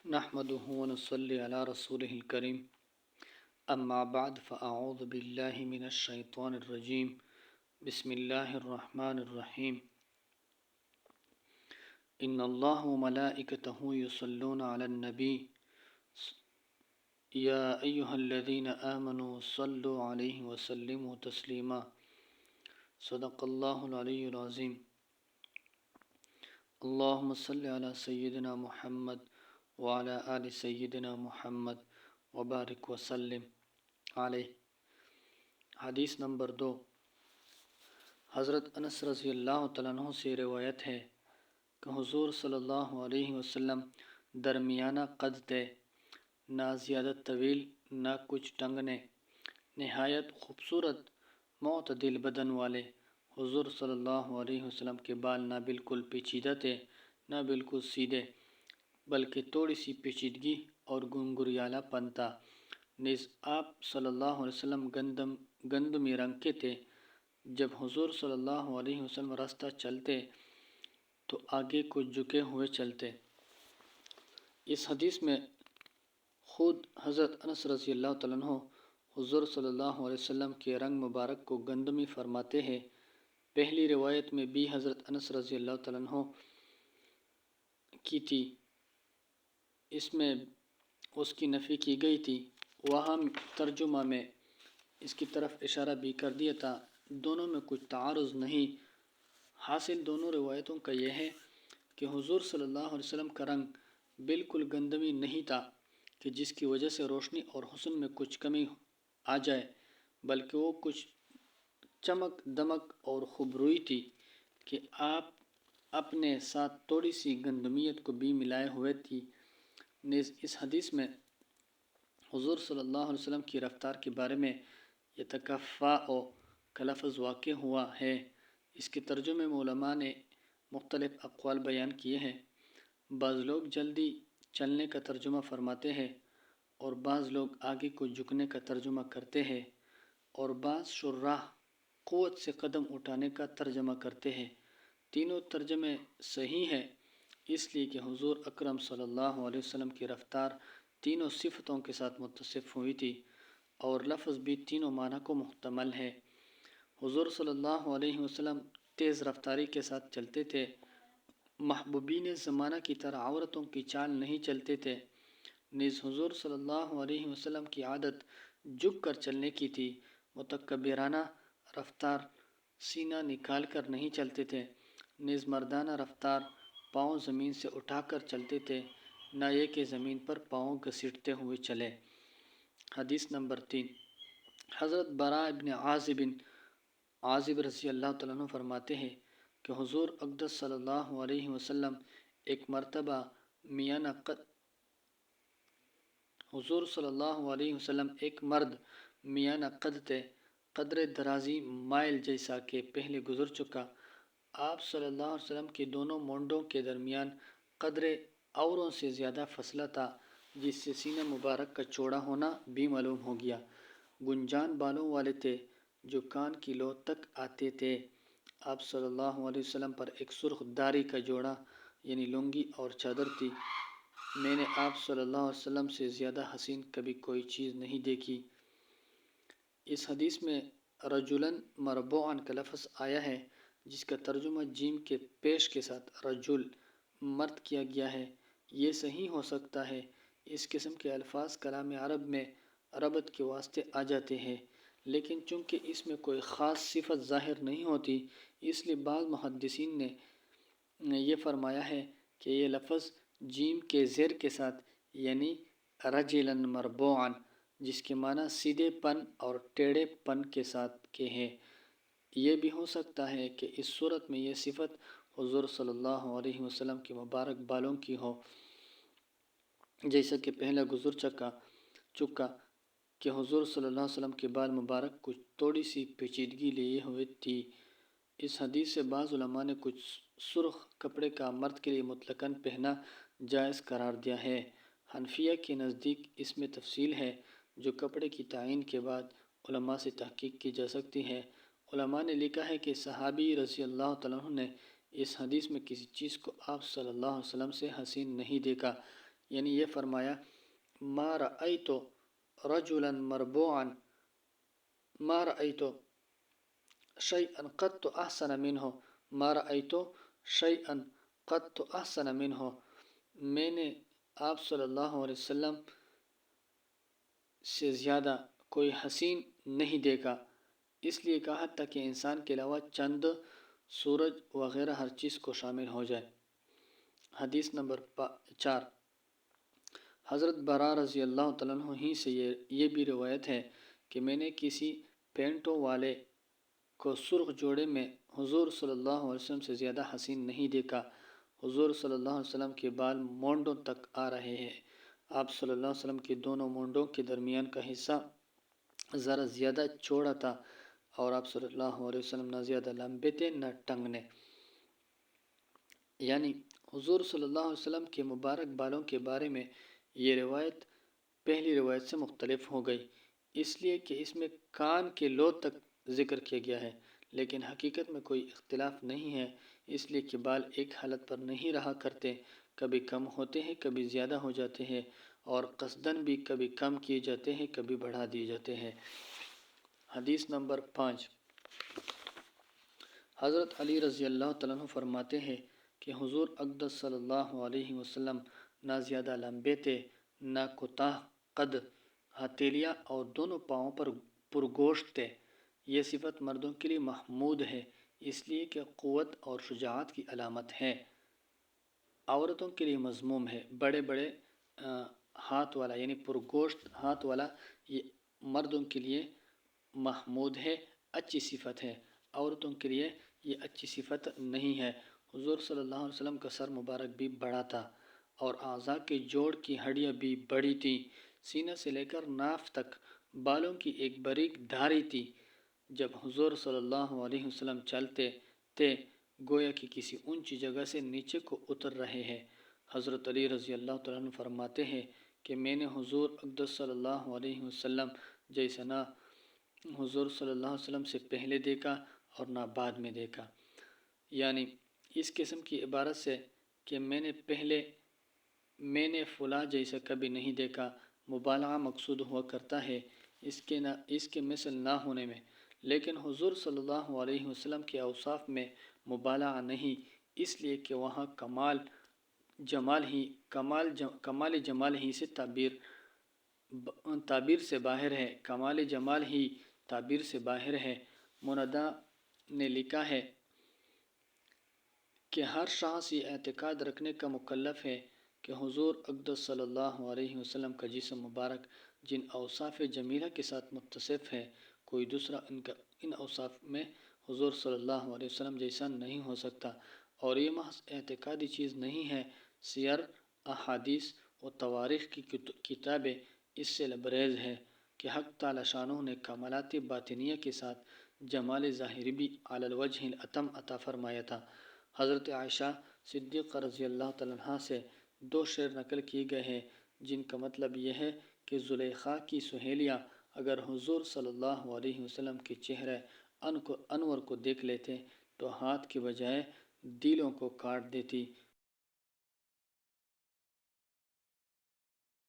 نحمده ونصلي على رسوله الكريم اما بعد فاعوذ بالله من الشيطان الرجيم بسم الله الرحمن الرحيم ان الله وملائكته يصلون على النبي يا ايها الذين آمنوا صلوا عليه وسلموا تسليما صدق الله العلي العظيم اللهم صل على سيدنا محمد وعلى آل سیدنا محمد وبارک وسلم علیہ۔ حدیث نمبر 2، حضرت انس رضی اللہ تعالیٰ عنہ سے روایت ہے کہ حضور صلی اللہ علیہ وسلم درمیانہ قد تھے، نہ زیادہ طویل نہ کچھ ٹنگنے، نہایت خوبصورت معتدل بدن والے۔ حضور صلی اللہ علیہ وسلم کے بال نہ بالکل پیچیدہ تھے نہ بالکل سیدھے، بلکہ تھوڑی سی پیچیدگی اور گنگریالا پن تھا۔ نیز آپ صلی اللہ علیہ وسلم گندمی رنگ کے تھے۔ جب حضور صلی اللہ علیہ وسلم راستہ چلتے تو آگے کو جھکے ہوئے چلتے۔ اس حدیث میں خود حضرت انس رضی اللہ تعالیٰ عنہ حضور صلی اللہ علیہ وسلم کے رنگ مبارک کو گندمی فرماتے ہیں۔ پہلی روایت میں بھی حضرت انس رضی اللہ تعالیٰ عنہ کی تھی، اس میں اس کی نفی کی گئی تھی۔ وہاں ترجمہ میں اس کی طرف اشارہ بھی کر دیا تھا۔ دونوں میں کچھ تعارض نہیں، حاصل دونوں روایتوں کا یہ ہے کہ حضور صلی اللہ علیہ وسلم کا رنگ بالکل گندمی نہیں تھا کہ جس کی وجہ سے روشنی اور حسن میں کچھ کمی آ جائے، بلکہ وہ کچھ چمک دمک اور خوبروئی تھی کہ آپ اپنے ساتھ تھوڑی سی گندمیت کو بھی ملائے ہوئے تھی۔ نیز اس حدیث میں حضور صلی اللہ علیہ وسلم کی رفتار کے بارے میں یتکفّأ کا لفظ واقع ہوا ہے۔ اس کے ترجمے میں علماء نے مختلف اقوال بیان کیے ہیں۔ بعض لوگ جلدی چلنے کا ترجمہ فرماتے ہیں اور بعض لوگ آگے کو جھکنے کا ترجمہ کرتے ہیں، اور بعض شراح قوت سے قدم اٹھانے کا ترجمہ کرتے ہیں۔ تینوں ترجمے صحیح ہیں، اس لیے کہ حضور اکرم صلی اللہ علیہ وسلم کی رفتار تینوں صفتوں کے ساتھ متصف ہوئی تھی، اور لفظ بھی تینوں معنی کو محتمل ہے۔ حضور صلی اللہ علیہ وسلم تیز رفتاری کے ساتھ چلتے تھے، محبوبین زمانہ کی طرح عورتوں کی چال نہیں چلتے تھے۔ نیز حضور صلی اللہ علیہ وسلم کی عادت جھک کر چلنے کی تھی، متکبرانہ رفتار سینہ نکال کر نہیں چلتے تھے۔ نیز مردانہ رفتار پاؤں زمین سے اٹھا کر چلتے تھے، نہ یہ کہ زمین پر پاؤں گھسیٹتے ہوئے چلے۔ حدیث نمبر 3، حضرت براء ابن عازب رضی اللہ تعالیٰ عنہ فرماتے ہیں کہ حضور اقدس صلی اللہ علیہ وسلم ایک مرد میانہ قد تھے، قدر درازی مائل جیسا کہ پہلے گزر چکا۔ آپ صلی اللہ علیہ وسلم کے دونوں مونڈوں کے درمیان قدر اوروں سے زیادہ فاصلہ تھا، جس سے سینہ مبارک کا چوڑا ہونا بھی معلوم ہو گیا۔ گنجان بالوں والے تھے جو کان کی لو تک آتے تھے۔ آپ صلی اللہ علیہ وسلم پر ایک سرخ داری کا جوڑا یعنی لنگی اور چادر تھی۔ میں نے آپ صلی اللہ علیہ وسلم سے زیادہ حسین کبھی کوئی چیز نہیں دیکھی۔ اس حدیث میں رجلاً مربوعاً کا لفظ آیا ہے، جس کا ترجمہ جیم کے پیش کے ساتھ رجل مرد کیا گیا ہے۔ یہ صحیح ہو سکتا ہے، اس قسم کے الفاظ کلام عرب میں ربط کے واسطے آ جاتے ہیں، لیکن چونکہ اس میں کوئی خاص صفت ظاہر نہیں ہوتی، اس لیے بعض محدثین نے یہ فرمایا ہے کہ یہ لفظ جیم کے زیر کے ساتھ یعنی رجلاً مربوعاً، جس کے معنی سیدھے پن اور ٹیڑھے پن کے ساتھ کے ہیں۔ یہ بھی ہو سکتا ہے کہ اس صورت میں یہ صفت حضور صلی اللہ علیہ وسلم کے مبارک بالوں کی ہو، جیسا کہ پہلا گزر چکا کہ حضور صلی اللہ علیہ وسلم کے بال مبارک کچھ تھوڑی سی پیچیدگی لیے ہوئے تھی۔ اس حدیث سے بعض علماء نے کچھ سرخ کپڑے کا مرد کے لیے مطلقاً پہننا جائز قرار دیا ہے۔ حنفیہ کے نزدیک اس میں تفصیل ہے، جو کپڑے کی تعین کے بعد علماء سے تحقیق کی جا سکتی ہے۔ علماء نے لکھا ہے کہ صحابی رضی اللہ تعالیٰ عنہ نے اس حدیث میں کسی چیز کو آپ صلی اللہ علیہ وسلم سے حسین نہیں دیکھا۔ یعنی یہ فرمایا ما رأیت رجلا مربوعا ما رأیت شیئا قط احسن منہ ما رأیت شیئا قط احسن منہ، میں نے آپ صلی اللہ علیہ وسلم سے زیادہ کوئی حسین نہیں دیکھا. اس لیے کہا تھا کہ انسان کے علاوہ چند، سورج وغیرہ ہر چیز کو شامل ہو جائے. حدیث نمبر 4. حضرت برا رضی اللہ تعالیٰ عنہ ہی سے یہ بھی روایت ہے کہ میں نے کسی پینٹوں والے کو سرخ جوڑے میں حضور صلی اللہ علیہ وسلم سے زیادہ حسین نہیں دیکھا. حضور صلی اللہ علیہ وسلم کے بال مونڈوں تک آ رہے ہیں. آپ صلی اللہ علیہ وسلم کے دونوں مونڈوں کے درمیان کا حصہ ذرا زیادہ چوڑا تھا اور آپ صلی اللہ علیہ وسلم نہ زیادہ لمبے تھے نہ ٹنگنے. یعنی حضور صلی اللہ علیہ وسلم کے مبارک بالوں کے بارے میں یہ روایت پہلی روایت سے مختلف ہو گئی، اس لیے کہ اس میں کان کے لو تک ذکر کیا گیا ہے، لیکن حقیقت میں کوئی اختلاف نہیں ہے، اس لیے کہ بال ایک حالت پر نہیں رہا کرتے، کبھی کم ہوتے ہیں کبھی زیادہ ہو جاتے ہیں، اور قصدن بھی کبھی کم کیے جاتے ہیں کبھی بڑھا دیے جاتے ہیں. حدیث نمبر 5. حضرت علی رضی اللہ تعالیٰ عنہ فرماتے ہیں کہ حضور اقدس صلی اللہ علیہ وسلم نہ زیادہ لمبے تھے نہ کوتاہ قد، ہتھیلیاں اور دونوں پاؤں پر پرگوشت تھے. یہ صفت مردوں کے لیے محمود ہے اس لیے کہ قوت اور شجاعت کی علامت ہے. عورتوں کے لیے مذموم ہے. بڑے بڑے ہاتھ والا یعنی پرگوشت ہاتھ والا یہ مردوں کے لیے محمود ہے، اچھی صفت ہے. عورتوں کے لیے یہ اچھی صفت نہیں ہے. حضور صلی اللہ علیہ وسلم کا سر مبارک بھی بڑا تھا اور اعضاء کے جوڑ کی ہڈیاں بھی بڑی تھیں. سینہ سے لے کر ناف تک بالوں کی ایک باریک دھاری تھی. جب حضور صلی اللہ علیہ وسلم چلتے تھے گویا کہ کسی اونچی جگہ سے نیچے کو اتر رہے ہیں. حضرت علی رضی اللہ تعالیٰ عنہ فرماتے ہیں کہ میں نے حضور اقدس صلی اللہ علیہ وسلم جیسا نہ حضور صلی اللہ علیہ وسلم سے پہلے دیکھا اور نہ بعد میں دیکھا. یعنی اس قسم کی عبارت سے کہ میں نے فلاں جیسا کبھی نہیں دیکھا مبالغہ مقصود ہوا کرتا ہے اس کے مثل نہ ہونے میں، لیکن حضور صلی اللہ علیہ وسلم کے اوصاف میں مبالغہ نہیں، اس لیے کہ وہاں کمال جمال ہی سے تعبیر سے باہر ہے. کمال جمال ہی تعبیر سے باہر ہے. مندا نے لکھا ہے کہ ہر شخص یہ اعتقاد رکھنے کا مکلف ہے کہ حضور اقدس صلی اللہ علیہ وسلم کا جسم مبارک جن اوصاف جمیلہ کے ساتھ متصف ہے کوئی دوسرا ان اوصاف میں حضور صلی اللہ علیہ وسلم جیسا نہیں ہو سکتا. اور یہ محض اعتقادی چیز نہیں ہے، سیر، احادیث و تواریخ کی کتابیں اس سے لبریز ہے کہ حق تعالی شانہ نے کمالات باطنیہ کے ساتھ جمال ظاہری بھی علی الوجہ الاتم عطا فرمایا تھا. حضرت عائشہ صدیقہ رضی اللہ تعالیٰ عنہ سے 2 شعر نقل کیے گئے ہیں جن کا مطلب یہ ہے کہ زلیخا کی سہیلیاں اگر حضور صلی اللہ علیہ وسلم کے چہرے انور کو دیکھ لیتے تو ہاتھ کے بجائے دلوں کو کاٹ دیتی